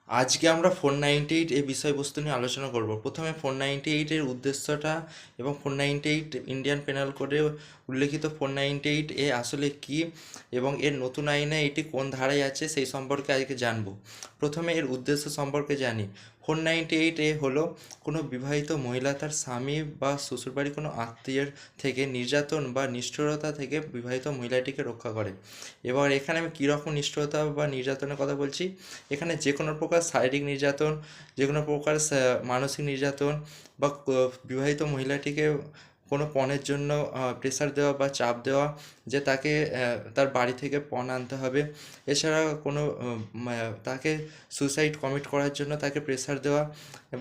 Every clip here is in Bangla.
আজকে আমরা 498 এই বিষয়বস্তু নিয়ে আলোচনা করব। প্রথমে 498 এর উদ্দেশ্যটা এবং 498 ইন্ডিয়ান পেনাল কোডে উল্লেখিত 498 এ আসলে কি এবং এর নতুন আইনে এটি কোন ধারায় আছে সেই সম্পর্কে আজকে জানব। প্রথমে এর উদ্দেশ্য সম্পর্কে জানি। 498 এ হলো কোনো বিবাহিত মহিলা তার স্বামী বা শ্বশুরবাড়ির কোনো আত্মীয়ের থেকে নির্যাতন বা নিষ্ঠুরতা থেকে বিবাহিত মহিলাটিকে রক্ষা করে। এবার এখানে আমি কীরকম নিষ্ঠুরতা বা নির্যাতনের কথা বলছি। এখানে যে কোনো প্রকার শারীরিক নির্যাতন, যে কোনো প্রকার মানসিক নির্যাতন বা বিবাহিত মহিলাটিকে কোনো পণের জন্য প্রেশার দেওয়া বা চাপ দেওয়া যে তাকে তার বাড়ি থেকে পণ আনতে হবে। এছাড়া কোনো তাকে সুসাইড কমিট করার জন্য তাকে প্রেশার দেওয়া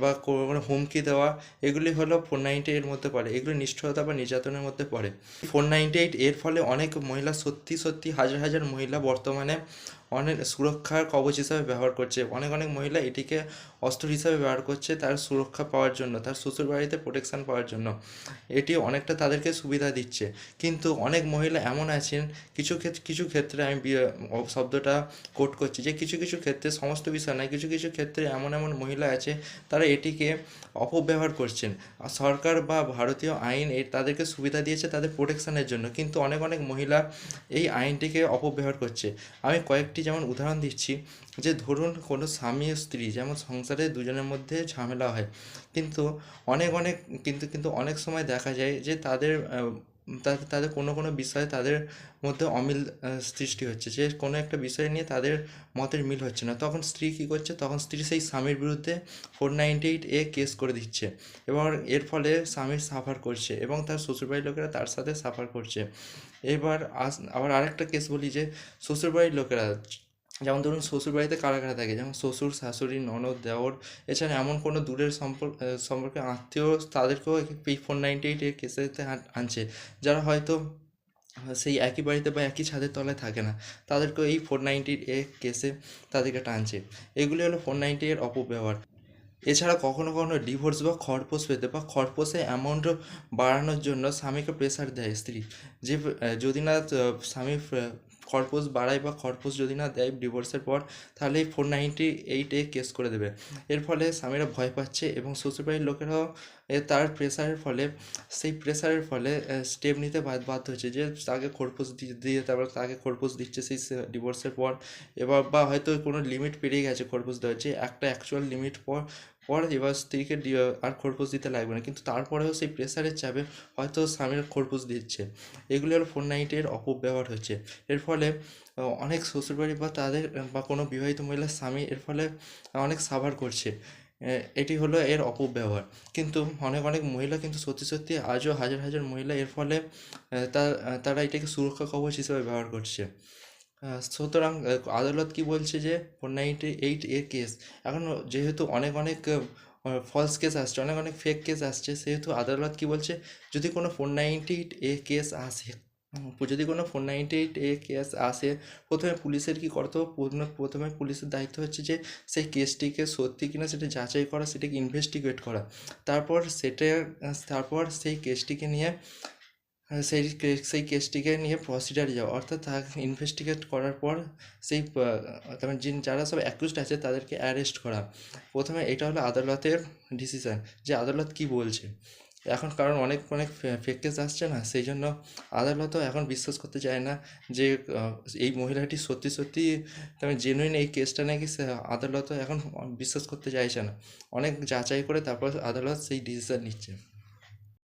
বা কোনো হুমকি দেওয়া, এগুলি হলো 498 এর মধ্যে পড়ে। এগুলি নিষ্ঠুরতা বা নির্যাতনের মধ্যে পড়ে। 498 এর ফলে অনেক মহিলা, সত্যি সত্যি হাজার হাজার মহিলা বর্তমানে অনেক সুরক্ষার কবচ হিসাবে ব্যবহার করছে। অনেক অনেক মহিলা এটিকে অস্ত্র হিসাবে ব্যবহার করছে তার সুরক্ষা পাওয়ার জন্য, তার শ্বশুরবাড়িতে প্রোটেকশন পাওয়ার জন্য। এটি অনেকটা তাদেরকে সুবিধা দিচ্ছে। কিন্তু অনেক মহিলা এমন আছেন, কিছু ক্ষেত্রে আমি শব্দটা কোট করছি, যে কিছু কিছু ক্ষেত্রে, সমস্ত বিষয় নয়, কিছু কিছু ক্ষেত্রে এমন এমন মহিলা আছে তারা এটিকে অপব্যবহার করছেন। সরকার বা ভারতীয় আইন তাদেরকে সুবিধা দিয়েছে তাদের প্রোটেকশনের জন্য, কিন্তু অনেক অনেক মহিলা এই আইনটিকে অপব্যবহার করছে। আমি কয়েকটি যেমন উদাহরণ দিচ্ছি, যে ধরুন কোনো স্বামী ও স্ত্রী, যেমন সংসারে দুজনের মধ্যে ঝামেলা হয়, কিন্তু অনেক অনেক কিন্তু অনেক সময় দেখা যায় যে তাদের তাদের কোনো কোনো বিষয়ে তাদের মধ্যে অমিল সৃষ্টি হচ্ছে, যে কোনো একটা বিষয় নিয়ে তাদের মতের মিল হচ্ছে না। তখন স্ত্রী কী করছে, তখন স্ত্রী সেই স্বামীর বিরুদ্ধে 498 এ কেস করে দিচ্ছে এবং এর ফলে স্বামী সাফার করছে এবং তার শ্বশুরবাড়ির লোকেরা তার সাথে সাফার করছে। এবার আবার আরেকটা কেস বলি, যে শ্বশুরবাড়ির লোকেরা, যেমন ধরুন শ্বশুরবাড়িতে কারা কারা থাকে, যেমন শ্বশুর, শাশুড়ি, ননদ, দেওর, এছাড়া এমন কোনো দূরের সম্পর্কে আত্মীয়, তাদেরকেও এই 498 এর কেসেতে আনছে, যারা হয়তো সেই একই বাড়িতে বা একই ছাদের তলায় থাকে না, তাদেরকেও এই 498 এ কেসে তাদেরকে টানছে। এগুলি হলো 498 এর অপব্যবহার। এছাড়া কখনো কখনো ডিভোর্স বা খরপোশ পেতে বা খরপোশে অ্যামাউন্ট বাড়ানোর জন্য স্বামীকে প্রেশার দেয় স্ত্রী, যে যদি না স্বামী খরপোশ বাড়ায় বা খরপোশ যদি না দেয় ডিভোর্সের পর, তাহলে এই 498 কেস করে দেবে। এর ফলে স্বামীরা ভয় পাচ্ছে এবং শ্বশুরবাড়ির লোকেরাও তার প্রেশারের ফলে, সেই প্রেশারের ফলে স্টেপ নিতে বাধ্য হচ্ছে, যে তাকে খরপোশ দিয়ে তারপর তাকে খরপোশ দিচ্ছে সেই ডিভোর্সের পর। এবার বা হয়তো কোনো লিমিট পেরিয়ে গেছে খরপোশ দেওয়ার, যে একটা অ্যাকচুয়াল লিমিট পর পর এবার স্ত্রীকে আর খরপোশ দিতে লাগবে না, কিন্তু তারপরেও সেই প্রেশারের চাপে হয়তো স্বামীর খরপোশ দিচ্ছে। এগুলি হলো 498 এর অপব্যবহার হচ্ছে। এর ফলে অনেক শ্বশুরবাড়ি বা তাদের বা কোনো বিবাহিত মহিলার স্বামী এর ফলে অনেক সাফার করছে। এটি হলো এর অপব্যবহার। কিন্তু অনেক অনেক মহিলা, কিন্তু সত্যি সত্যি আজও হাজার হাজার মহিলা এর ফলে তারা এটাকে সুরক্ষা কবচ হিসেবে ব্যবহার করছে। সুতরাং আদালত কি বলছে, যে 498 এ কেস, এখন যেহেতু অনেক অনেক ফলস কেস আসছে, অনেক অনেক ফেক কেস আসছে, সেহেতু আদালত কি বলছে, যদি কোনো 498 এ কেস আসে, যদি কোনো 498 এ কেস আসে, প্রথমে পুলিশের কী কর্তব্য, প্রথমে পুলিশের দায়িত্ব হচ্ছে যে সেই কেসটিকে সত্যি কিনা সেটা যাচাই করা, সেটাকে ইনভেস্টিগেট করা। তারপর সেই কেসটিকে নিয়ে সেই কেসটিকে নিয়ে প্রসিডিওরে যাওয়া, অর্থাৎ তাকে ইনভেস্টিগেট করার পর সেই তারপর যারা সব অ্যাকিউজড আছে তাদেরকে অ্যারেস্ট করা। প্রথমে এটা হলো আদালতের ডিসিশন, যে আদালত কি বলছে। এখন কারণ অনেক অনেক ফেক কেস আসছে না, সেই জন্য আদালতও এখন বিশ্বাস করতে চায় না যে এই মহিলাটি সত্যি সত্যি তেমন জেনুইন এই কেসটা নাকি, আদালতও এখন বিশ্বাস করতে চাইছে না। অনেক যাচাই করে তারপর আদালত সেই ডিসিশন নিচ্ছে।